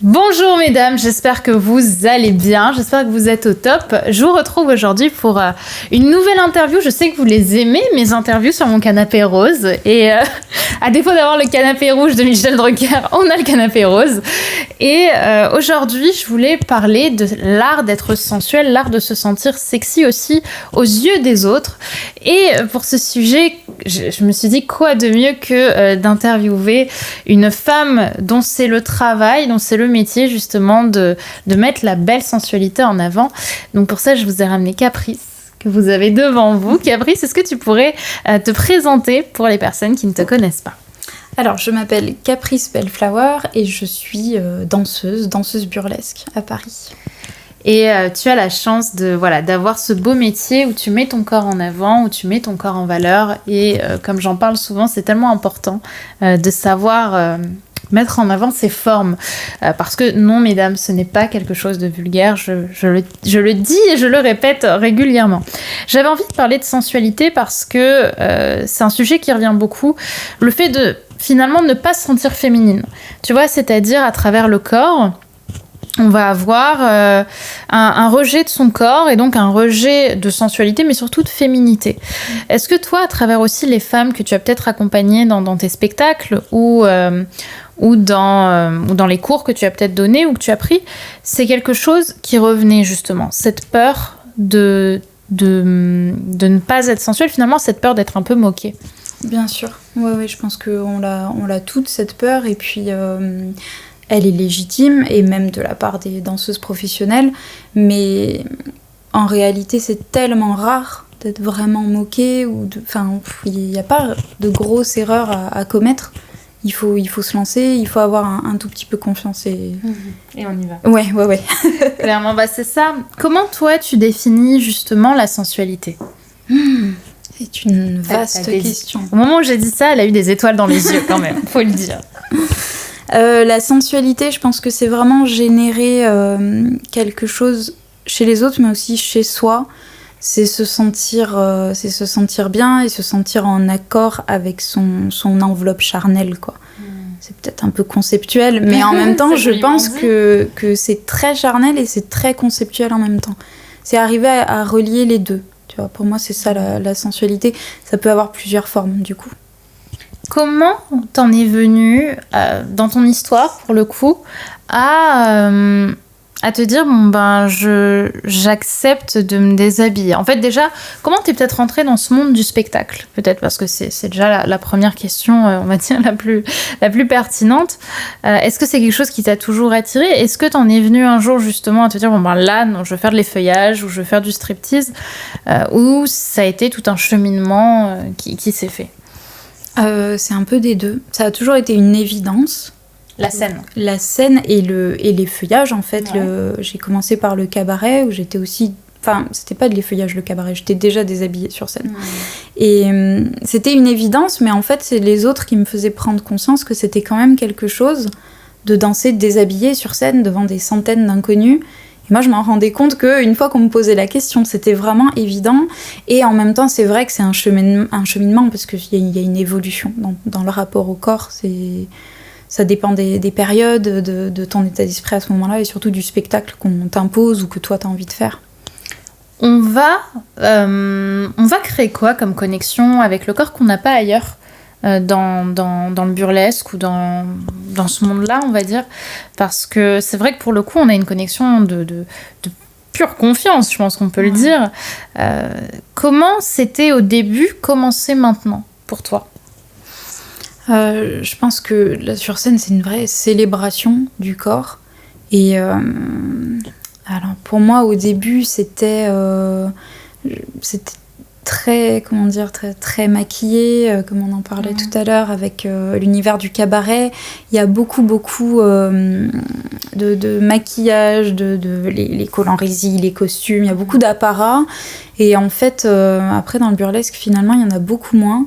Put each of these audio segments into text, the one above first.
Bonjour mesdames, j'espère que vous allez bien, j'espère que vous êtes au top. Je vous retrouve aujourd'hui pour une nouvelle interview. Je sais que vous les aimez, mes interviews sur mon canapé rose. Et à défaut d'avoir le canapé rouge de Michel Drucker, on a le canapé rose. Et aujourd'hui, je voulais parler de l'art d'être sensuel, l'art de se sentir sexy aussi aux yeux des autres. Et pour ce sujet, je me suis dit quoi de mieux que d'interviewer une femme dont c'est le travail, dont c'est le métier justement de mettre la belle sensualité en avant. Donc pour ça, je vous ai ramené Caprice, que vous avez devant vous. Caprice, est-ce que tu pourrais te présenter pour les personnes qui ne te connaissent pas ? Alors, je m'appelle Caprice Bellflower et je suis danseuse burlesque à Paris. Et tu as la chance d'avoir ce beau métier où tu mets ton corps en avant, où tu mets ton corps en valeur. Et comme j'en parle souvent, c'est tellement important de savoir mettre en avant ses formes. Parce que non, mesdames, ce n'est pas quelque chose de vulgaire. Je le dis et je le répète régulièrement. J'avais envie de parler de sensualité parce que c'est un sujet qui revient beaucoup. Le fait de, finalement, ne pas se sentir féminine. Tu vois, c'est-à-dire à travers le corps, on va avoir un rejet de son corps et donc un rejet de sensualité, mais surtout de féminité. Est-ce que toi, à travers aussi les femmes que tu as peut-être accompagnées dans tes spectacles ou dans les cours que tu as peut-être donnés ou que tu as pris, c'est quelque chose qui revenait justement, cette peur de ne pas être sensuelle, finalement cette peur d'être un peu moquée. Bien sûr, ouais, je pense qu'on l'a toute cette peur et puis elle est légitime et même de la part des danseuses professionnelles, mais en réalité c'est tellement rare d'être vraiment moquée il n'y a pas de grosses erreurs à commettre. Il faut se lancer, il faut avoir un tout petit peu confiance et on y va. Ouais. Clairement, c'est ça. Comment toi tu définis justement la sensualité ? C'est une vaste question. Au moment où j'ai dit ça, elle a eu des étoiles dans les yeux quand même, faut le dire. La sensualité, je pense que c'est vraiment générer quelque chose chez les autres, mais aussi chez soi. C'est se sentir bien et se sentir en accord avec son enveloppe charnelle, quoi. C'est peut-être un peu conceptuel, mais en même temps, je pense que c'est très charnel et c'est très conceptuel en même temps. C'est arriver à relier les deux. Tu vois, pour moi, c'est ça la sensualité. Ça peut avoir plusieurs formes, du coup. Comment t'en es venue, dans ton histoire, pour le coup, à te dire, j'accepte de me déshabiller. En fait, déjà, comment t'es peut-être rentrée dans ce monde du spectacle ? Peut-être parce que c'est déjà la première question, on va dire, la plus pertinente. Est-ce que c'est quelque chose qui t'a toujours attirée ? Est-ce que t'en es venue un jour, justement, à te dire, là, non, je veux faire de l'effeuillage ou je veux faire du striptease, ou ça a été tout un cheminement qui s'est fait ? C'est un peu des deux. Ça a toujours été une évidence. La scène et l'effeuillage, en fait. Ouais. J'ai commencé par le cabaret, où j'étais aussi... Enfin, c'était pas de l'effeuillage, le cabaret. J'étais déjà déshabillée sur scène. Ouais. Et c'était une évidence, mais en fait, c'est les autres qui me faisaient prendre conscience que c'était quand même quelque chose de danser déshabillée sur scène devant des centaines d'inconnus. Et moi, je m'en rendais compte qu'une fois qu'on me posait la question, c'était vraiment évident. Et en même temps, c'est vrai que c'est un cheminement parce qu'il y a une évolution dans le rapport au corps. Ça dépend des périodes, de ton état d'esprit à ce moment-là et surtout du spectacle qu'on t'impose ou que toi, t'as envie de faire. On va créer quoi comme connexion avec le corps qu'on n'a pas ailleurs ? Dans le burlesque ou dans ce monde-là, on va dire, parce que c'est vrai que pour le coup, on a une connexion de pure confiance, je pense qu'on peut le dire. Comment c'était au début, comment c'est maintenant pour toi ? Je pense que là, sur scène, c'est une vraie célébration du corps. Et alors, pour moi, au début, c'était très très maquillé, comme on en parlait tout à l'heure avec l'univers du cabaret. Il y a beaucoup de maquillage, les collants résille, les costumes, il y a beaucoup d'apparat et en fait après dans le burlesque finalement il y en a beaucoup moins,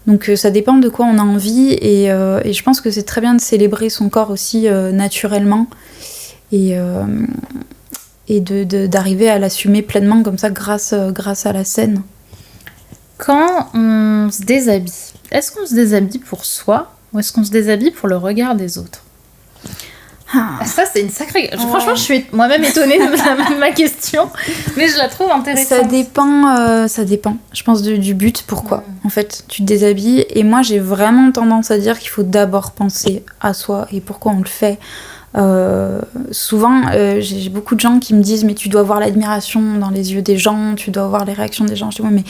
donc ça dépend de quoi on a envie et je pense que c'est très bien de célébrer son corps aussi naturellement et d'arriver à l'assumer pleinement comme ça grâce à la scène. Quand on se déshabille, est-ce qu'on se déshabille pour soi ou est-ce qu'on se déshabille pour le regard des autres ? Ça, c'est une sacrée... Franchement, je suis moi-même étonnée de ma question, mais je la trouve intéressante. Ça dépend, je pense, du but. Pourquoi en fait, tu te déshabilles. Et moi, j'ai vraiment tendance à dire qu'il faut d'abord penser à soi et pourquoi on le fait. Souvent, j'ai beaucoup de gens qui me disent « Mais tu dois voir l'admiration dans les yeux des gens, tu dois voir les réactions des gens. » Je dis « Ouais, mais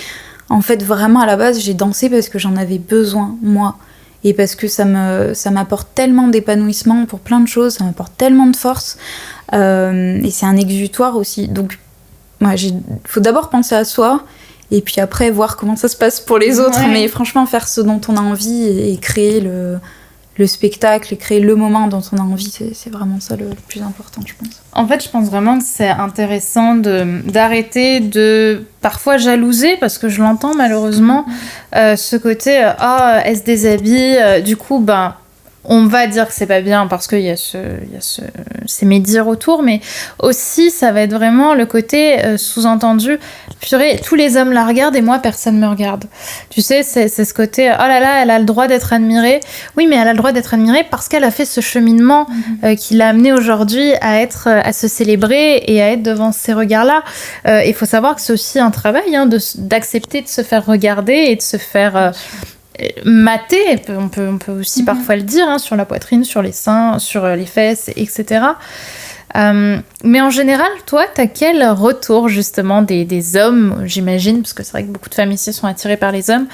en fait, vraiment, à la base, j'ai dansé parce que j'en avais besoin, moi. » Et parce que ça m'apporte tellement d'épanouissement pour plein de choses, ça m'apporte tellement de force. Et c'est un exutoire aussi. Donc, faut d'abord penser à soi, et puis après voir comment ça se passe pour les autres. Ouais. Mais franchement, faire ce dont on a envie et créer le spectacle et créer le moment dont on a envie, c'est vraiment ça le plus important, je pense. En fait, je pense vraiment que c'est intéressant d'arrêter de parfois jalouser, parce que je l'entends malheureusement, ce côté « Ah, elle se déshabille, du coup, on va dire que c'est pas bien parce qu'il y a ces médires autour, mais aussi ça va être vraiment le côté sous-entendu, purée, tous les hommes la regardent et moi personne me regarde. Tu sais, c'est ce côté, oh là là, elle a le droit d'être admirée. Oui, mais elle a le droit d'être admirée parce qu'elle a fait ce cheminement qui l'a amenée aujourd'hui à se célébrer et à être devant ces regards-là. Il faut savoir que c'est aussi un travail d'accepter de se faire regarder et de se faire... mater, on peut aussi parfois le dire, sur la poitrine, sur les seins, sur les fesses, etc. Mais en général, toi, t'as quel retour justement des hommes, j'imagine, parce que c'est vrai que beaucoup de femmes ici sont attirées par les hommes,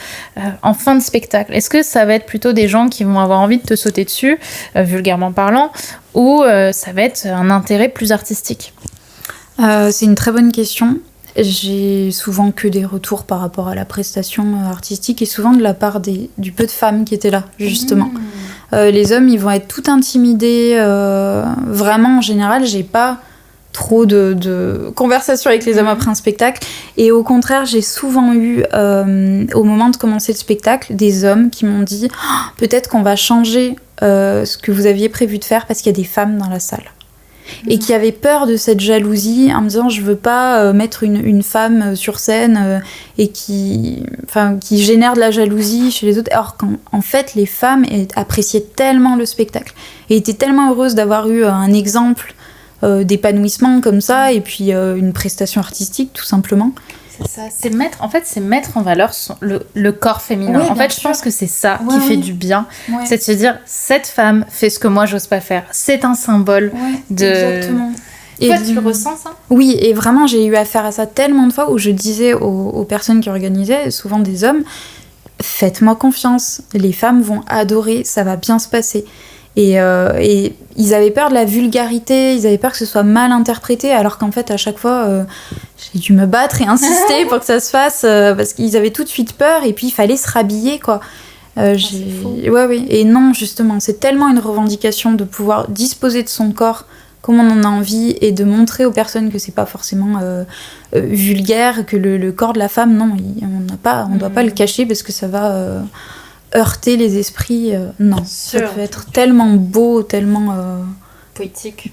en fin de spectacle? Est-ce que ça va être plutôt des gens qui vont avoir envie de te sauter dessus, vulgairement parlant, ou ça va être un intérêt plus artistique? C'est une très bonne question. J'ai souvent que des retours par rapport à la prestation artistique et souvent de la part du peu de femmes qui étaient là, justement. Les hommes, ils vont être tout intimidés. Vraiment, en général, j'ai pas trop de conversations avec les hommes après un spectacle. Et au contraire, j'ai souvent eu, au moment de commencer le spectacle, des hommes qui m'ont dit « Peut-être qu'on va changer ce que vous aviez prévu de faire parce qu'il y a des femmes dans la salle. » Et qui avait peur de cette jalousie en me disant je veux pas mettre une femme sur scène et qui génère de la jalousie chez les autres, alors qu'en fait les femmes appréciaient tellement le spectacle et étaient tellement heureuses d'avoir eu un exemple d'épanouissement comme ça et puis une prestation artistique tout simplement. C'est ça, c'est mettre en valeur le corps féminin. Oui, en fait, je pense que c'est ça qui fait du bien. Ouais. C'est de se dire, cette femme fait ce que moi, j'ose pas faire. C'est un symbole de... Exactement. Toi, tu le ressens, ça ? Oui, et vraiment, j'ai eu affaire à ça tellement de fois où je disais aux personnes qui organisaient, souvent des hommes, faites-moi confiance, les femmes vont adorer, ça va bien se passer. Et ils avaient peur de la vulgarité, ils avaient peur que ce soit mal interprété, alors qu'en fait, à chaque fois, j'ai dû me battre et insister pour que ça se fasse, parce qu'ils avaient tout de suite peur, et puis il fallait se rhabiller, quoi. Ouais. Et non, justement, c'est tellement une revendication de pouvoir disposer de son corps comme on en a envie, et de montrer aux personnes que c'est pas forcément vulgaire, que le corps de la femme, non, on doit pas le cacher, parce que ça va... heurter les esprits, non. Ça peut être tellement beau, tellement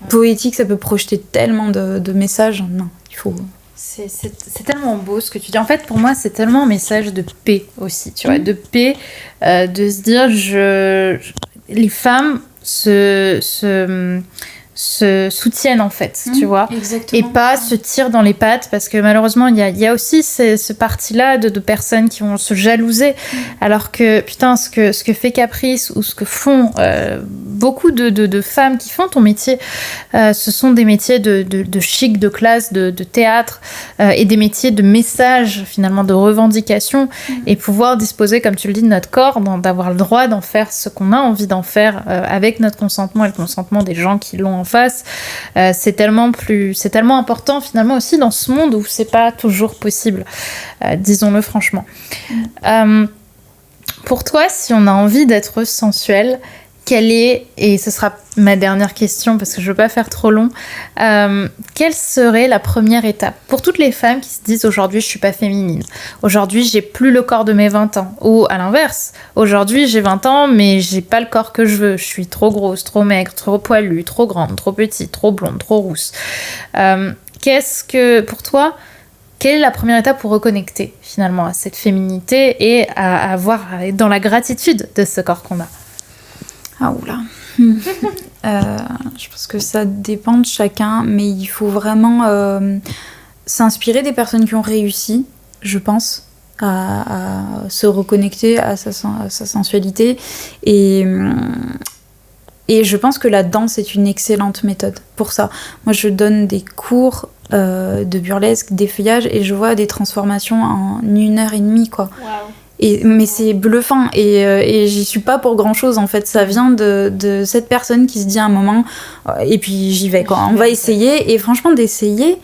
poétique, ça peut projeter tellement de messages. Non, il faut... C'est tellement beau ce que tu dis. En fait, pour moi, c'est tellement un message de paix aussi, tu vois, de paix, de se dire, les femmes se soutiennent en fait, tu vois, exactement. Et pas se tirent dans les pattes, parce que malheureusement il y a aussi ce parti-là de personnes qui vont se jalouser, alors que putain, ce que fait Caprice ou ce que font beaucoup de femmes qui font ton métier, ce sont des métiers de chic, de classe, de théâtre, et des métiers de message, finalement, de revendication, et pouvoir disposer, comme tu le dis, de notre corps, d'avoir le droit d'en faire ce qu'on a envie d'en faire, avec notre consentement et le consentement des gens qui l'ont en face, c'est tellement important finalement aussi dans ce monde où c'est pas toujours possible, disons-le franchement. Pour toi, si on a envie d'être sensuel, quelle est, et ce sera ma dernière question parce que je veux pas faire trop long, quelle serait la première étape pour toutes les femmes qui se disent aujourd'hui je suis pas féminine, aujourd'hui j'ai plus le corps de mes 20 ans, ou à l'inverse, aujourd'hui j'ai 20 ans mais j'ai pas le corps que je veux, je suis trop grosse, trop maigre, trop poilue, trop grande, trop petite, trop blonde, trop rousse. Pour toi, quelle est la première étape pour reconnecter finalement à cette féminité et à être dans la gratitude de ce corps qu'on a? Ah oula. Je pense que ça dépend de chacun, mais il faut vraiment s'inspirer des personnes qui ont réussi, je pense, à se reconnecter à sa sensualité. Et je pense que la danse est une excellente méthode pour ça. Moi, je donne des cours de burlesque, d'effeuillage, et je vois des transformations en 1h30, quoi. Wow. Mais c'est bluffant, et j'y suis pas pour grand chose en fait. Ça vient de cette personne qui se dit à un moment, et puis j'y vais, quoi. On va essayer, et franchement, d'essayer,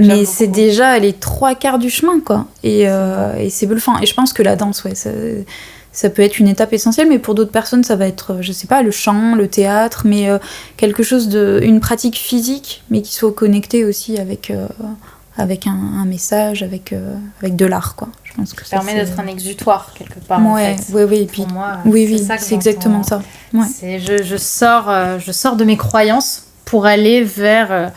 mais c'est déjà aller 3/4 du chemin, quoi. Et c'est bluffant. Et je pense que la danse, ouais, ça peut être une étape essentielle, mais pour d'autres personnes, ça va être, je sais pas, le chant, le théâtre, mais quelque chose une pratique physique, mais qui soit connectée aussi avec un message, avec de l'art, quoi. Je pense que ça permet d'être un exutoire quelque part. Ouais, en fait. Oui, et puis pour moi, c'est exactement ça. Ouais. Je sors de mes croyances pour aller vers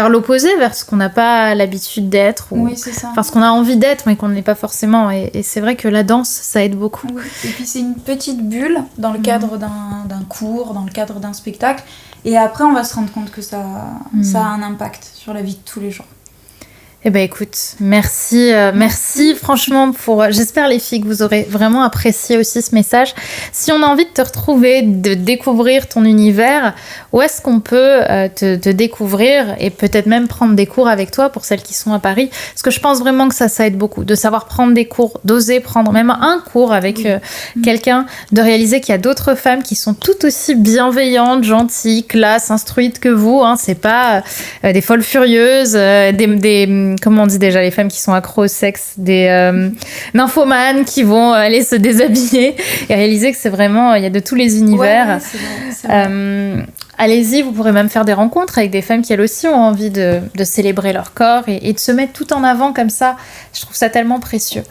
l'opposé, vers ce qu'on n'a pas l'habitude d'être, oui, c'est ça. Enfin, ce qu'on a envie d'être, mais qu'on n'est pas forcément. Et c'est vrai que la danse, ça aide beaucoup. Oui. Et puis c'est une petite bulle dans le cadre d'un cours, dans le cadre d'un spectacle. Et après, on va se rendre compte que ça a un impact sur la vie de tous les jours. Eh ben écoute, merci franchement j'espère les filles que vous aurez vraiment apprécié aussi ce message. Si on a envie de te retrouver, de découvrir ton univers, où est-ce qu'on peut te découvrir et peut-être même prendre des cours avec toi pour celles qui sont à Paris? Parce que je pense vraiment que ça aide beaucoup, de savoir prendre des cours, d'oser prendre même un cours avec quelqu'un, de réaliser qu'il y a d'autres femmes qui sont tout aussi bienveillantes, gentilles, classes, instruites que vous, hein. C'est pas des folles furieuses, comment on dit déjà, les femmes qui sont accros au sexe, des nymphomanes qui vont aller se déshabiller, et réaliser que c'est vraiment, il y a de tous les univers. Ouais, c'est vrai. Allez-y, vous pourrez même faire des rencontres avec des femmes qui elles aussi ont envie de célébrer leur corps et de se mettre tout en avant comme ça. Je trouve ça tellement précieux.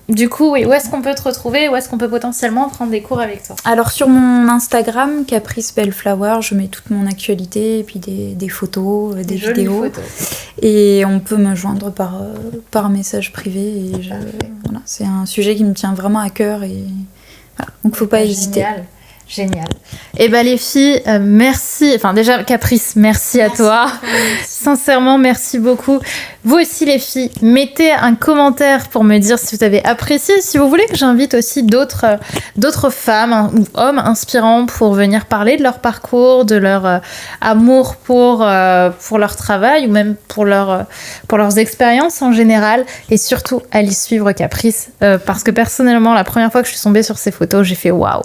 Du coup, oui, où est-ce qu'on peut te retrouver? Où est-ce qu'on peut potentiellement prendre des cours avec toi? Alors sur mon Instagram, Caprice Bellflower, je mets toute mon actualité et puis des photos, des vidéos. Et on peut me joindre par message privé. Et voilà, c'est un sujet qui me tient vraiment à cœur. Et voilà, donc faut pas hésiter. Génial. Et ben les filles, merci. Enfin déjà Caprice, merci à toi. Sincèrement, merci beaucoup. Vous aussi les filles, mettez un commentaire pour me dire si vous avez apprécié. Si vous voulez que j'invite aussi d'autres femmes ou hommes inspirants pour venir parler de leur parcours, de leur amour pour leur travail ou même pour leurs expériences en général. Et surtout, allez suivre Caprice parce que personnellement, la première fois que je suis tombée sur ses photos, j'ai fait waouh.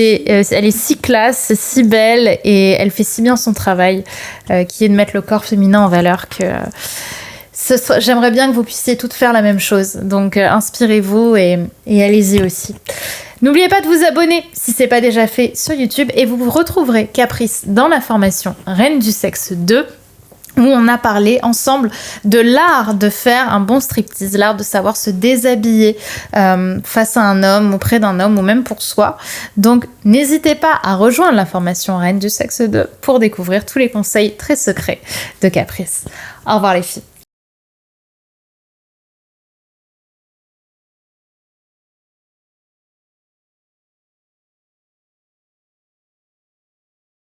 Elle est si classe, si belle et elle fait si bien son travail qui est de mettre le corps féminin en valeur que j'aimerais bien que vous puissiez toutes faire la même chose. Donc inspirez-vous et allez-y aussi. N'oubliez pas de vous abonner si ce n'est pas déjà fait sur YouTube et vous retrouverez Caprice dans la formation Reine du Sexe 2 où on a parlé ensemble de l'art de faire un bon striptease, l'art de savoir se déshabiller face à un homme, auprès d'un homme ou même pour soi. Donc n'hésitez pas à rejoindre la formation Reine du Sexe 2 pour découvrir tous les conseils très secrets de Caprice. Au revoir les filles.